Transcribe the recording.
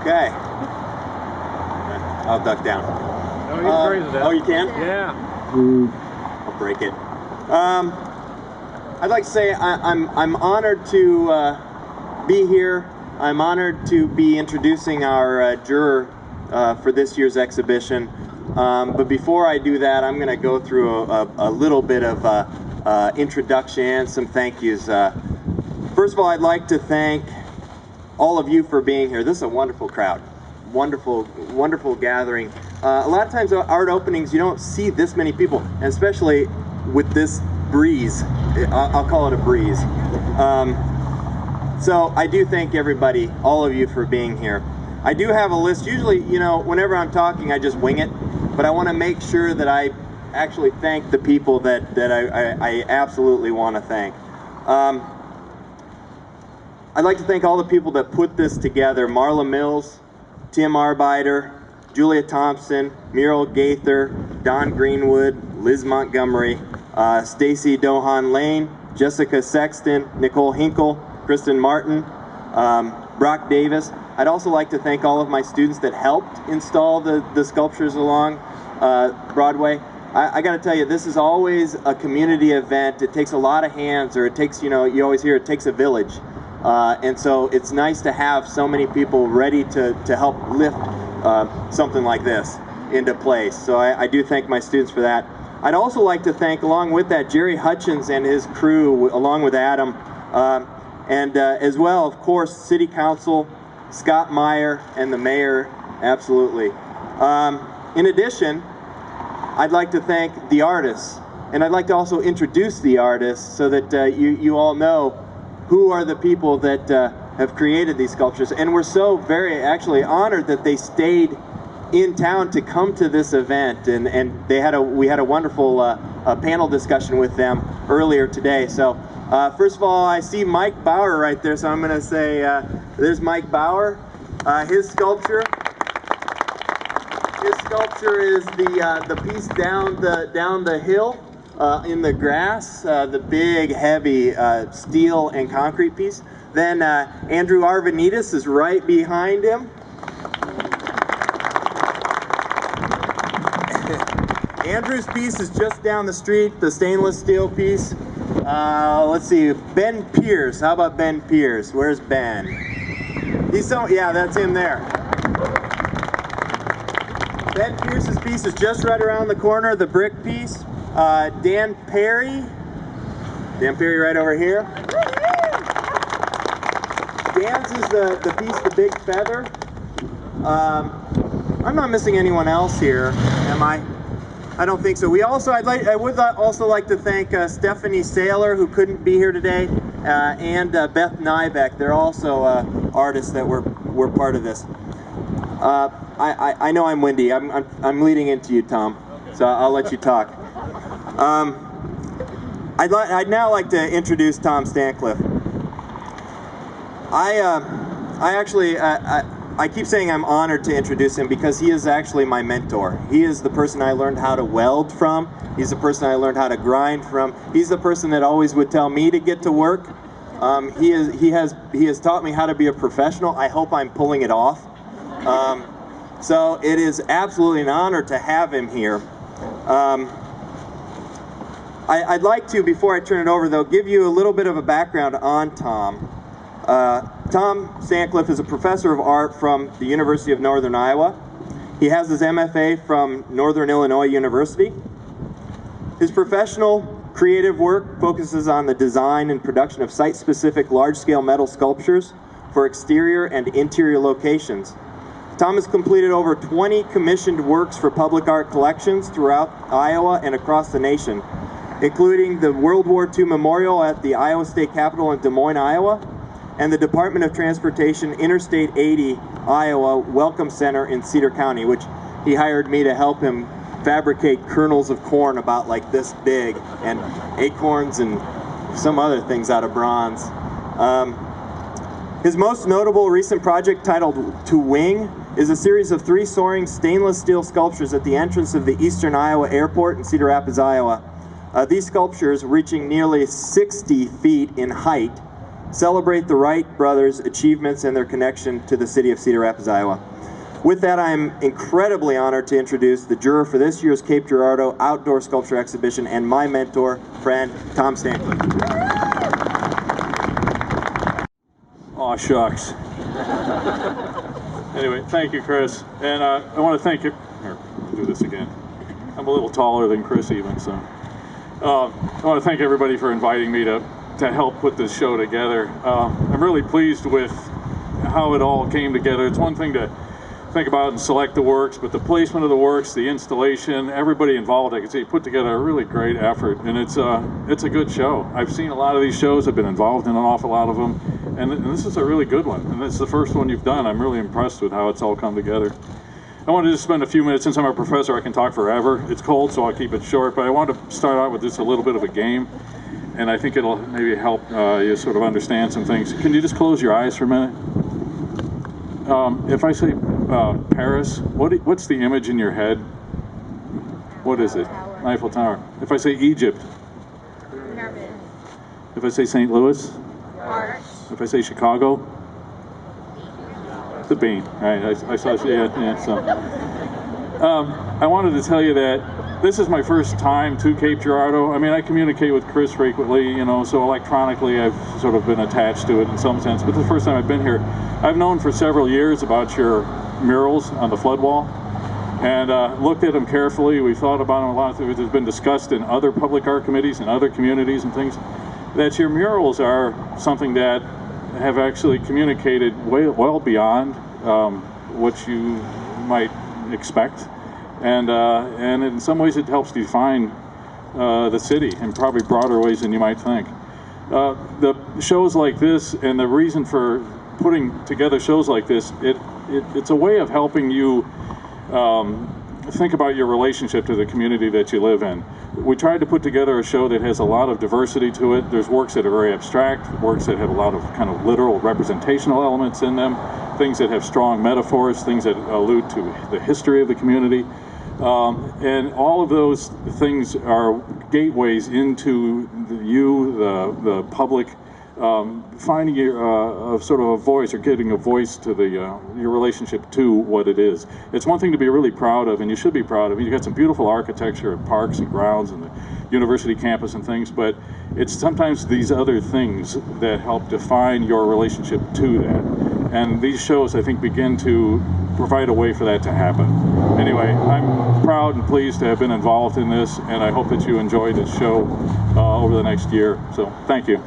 Okay. I'll duck down. No, you can raise it up. Oh, you can? Yeah. I'll break it. I'd like to say I'm honored to be here. I'm honored to be introducing our juror for this year's exhibition. But before I do that, I'm going to go through a little bit of introduction and some thank yous. First of all, I'd like to thank all of you for being here. This is a wonderful crowd. Wonderful, wonderful gathering. A lot of times at art openings, you don't see this many people, and especially with this breeze. I'll call it a breeze. So I do thank everybody, all of you, for being here. I do have a list. Usually, you know, whenever I'm talking, I just wing it, but I want to make sure that I actually thank the people that I absolutely want to thank. I'd like to thank all the people that put this together. Marla Mills, Tim Arbeiter, Julia Thompson, Muriel Gaither, Don Greenwood, Liz Montgomery, Stacy Dohan Lane, Jessica Sexton, Nicole Hinkle, Kristen Martin, Brock Davis. I'd also like to thank all of my students that helped install the sculptures along Broadway. I got to tell you, this is always a community event. It takes a lot of hands, or it takes, you know, you always hear it takes a village. And so it's nice to have so many people ready to help lift something like this into place. So I do thank my students for that. I'd also like to thank, along with that, Jerry Hutchins and his crew, along with Adam, and as well, of course, City Council, Scott Meyer, and the Mayor, absolutely. In addition, I'd like to thank the artists, and I'd like to also introduce the artists so that you all know who are the people that have created these sculptures. And we're so very actually honored that they stayed in town to come to this event, and we had a wonderful panel discussion with them earlier today. So first of all, I see Mike Bauer right there, so I'm going to say there's Mike Bauer. His sculpture is the piece down the hill in the grass, the big heavy steel and concrete piece. Then Andrew Arvanitis is right behind him. Andrew's piece is just down the street, the stainless steel piece. Let's see, Ben Pierce. How about Ben Pierce? Where's Ben? Yeah, that's him there. Ben Pierce's piece is just right around the corner, the brick piece. Dan Perry right over here. Dan's is the piece, the big feather. I'm not missing anyone else here, am I? I don't think so. I would also like to thank Stephanie Saylor, who couldn't be here today, and Beth Nybeck. They're also artists that were part of this. I know I'm windy. I'm leading into you, Tom, so I'll let you talk. I'd now like to introduce Tom Stancliffe. I keep saying I'm honored to introduce him because he is actually my mentor. He is the person I learned how to weld from. He's the person I learned how to grind from. He's the person that always would tell me to get to work. He has taught me how to be a professional. I hope I'm pulling it off. So it is absolutely an honor to have him here. I'd like to, before I turn it over though, give you a little bit of a background on Tom. Tom Stancliffe is a professor of art from the University of Northern Iowa. He has his MFA from Northern Illinois University. His professional creative work focuses on the design and production of site-specific large-scale metal sculptures for exterior and interior locations. Tom has completed over 20 commissioned works for public art collections throughout Iowa and across the nation, including the World War II Memorial at the Iowa State Capitol in Des Moines, Iowa, and the Department of Transportation Interstate 80 Iowa Welcome Center in Cedar County, which he hired me to help him fabricate kernels of corn about like this big, and acorns and some other things out of bronze. His most notable recent project, titled To Wing, is a series of 3 soaring stainless steel sculptures at the entrance of the Eastern Iowa Airport in Cedar Rapids, Iowa. These sculptures, reaching nearly 60 feet in height, celebrate the Wright brothers' achievements and their connection to the city of Cedar Rapids, Iowa. With that, I am incredibly honored to introduce the juror for this year's Cape Girardeau Outdoor Sculpture Exhibition and my mentor, friend, Tom Stankley. Aw, shucks. Anyway, thank you, Chris. And I want to thank you. Here, I'll do this again. I'm a little taller than Chris even, so. I want to thank everybody for inviting me to help put this show together. I'm really pleased with how it all came together. It's one thing to think about and select the works, but the placement of the works, the installation, everybody involved, I can see, put together a really great effort, and it's a good show. I've seen a lot of these shows, I've been involved in an awful lot of them, and this is a really good one, and it's the first one you've done. I'm really impressed with how it's all come together. I wanted to just spend a few minutes, since I'm a professor I can talk forever. It's cold, so I'll keep it short, but I wanted to start out with just a little bit of a game, and I think it'll maybe help you sort of understand some things. Can you just close your eyes for a minute? If I say Paris, what's the image in your head? What is it? Eiffel Tower. If I say Egypt? Nervous. If I say St. Louis? Art. If I say Chicago? The bean. Right, I saw, yeah, so. I wanted to tell you that this is my first time to Cape Girardeau. I mean, I communicate with Chris frequently, you know, so electronically I've sort of been attached to it in some sense, but this is the first time I've been here. I've known for several years about your murals on the flood wall, and looked at them carefully. We thought about them a lot. It's been discussed in other public art committees and other communities and things, that your murals are something that have actually communicated well beyond what you might expect, and in some ways it helps define the city in probably broader ways than you might think. The shows like this, and the reason for putting together shows like this, it's a way of helping you think about your relationship to the community that you live in. We tried to put together a show that has a lot of diversity to it. There's works that are very abstract, works that have a lot of kind of literal representational elements in them, things that have strong metaphors, things that allude to the history of the community. And all of those things are gateways into the public, finding sort of a voice, or getting a voice to your relationship to what it is. It's one thing to be really proud of, and you should be proud of. You've got some beautiful architecture and parks and grounds and the university campus and things, but it's sometimes these other things that help define your relationship to that. And these shows, I think, begin to provide a way for that to happen. Anyway, I'm proud and pleased to have been involved in this, and I hope that you enjoy this show over the next year. So, thank you.